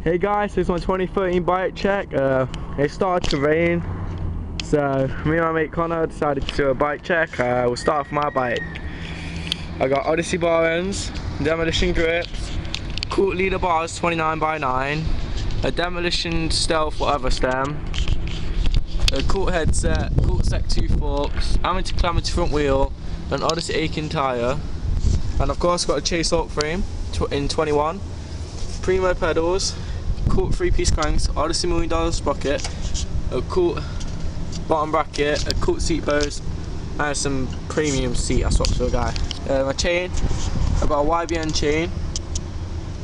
Hey guys, this is my 2013 bike check. It started to rain, so me and my mate Connor decided to do a bike check. We'll start off my bike. I got Odyssey bar ends, Demolition grips, Court leader bars 29x9, a Demolition stealth whatever stem, a Court headset, Court Sec 2 forks, amateur calamity front wheel, an Odyssey Aiken tyre, and of course got a Chase Hawk frame in 21, Primo pedals, Court 3-piece cranks, Odyssey $1 million sprocket, a Court bottom bracket, a Court seat post, and some premium seat I swapped to a guy. My chain, I've got a YBN chain,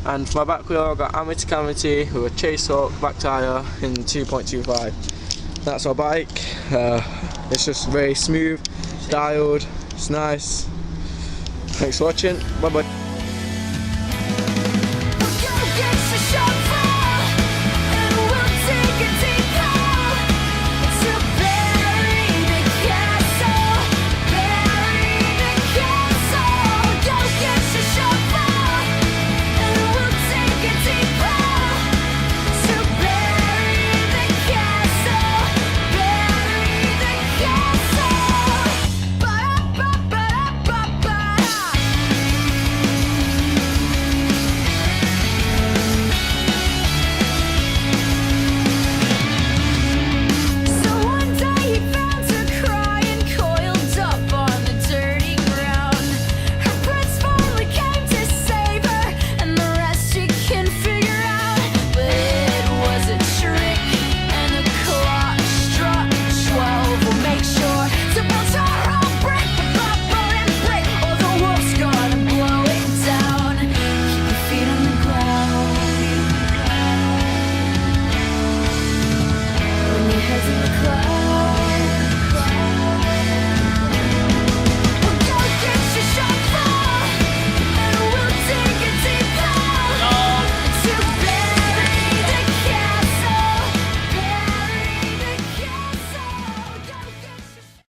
and for my back wheel I've got amateur calamity with a Chase Hawk back tyre in 2.25. That's my bike. It's just very smooth, dialed, it's nice. Thanks for watching, bye bye.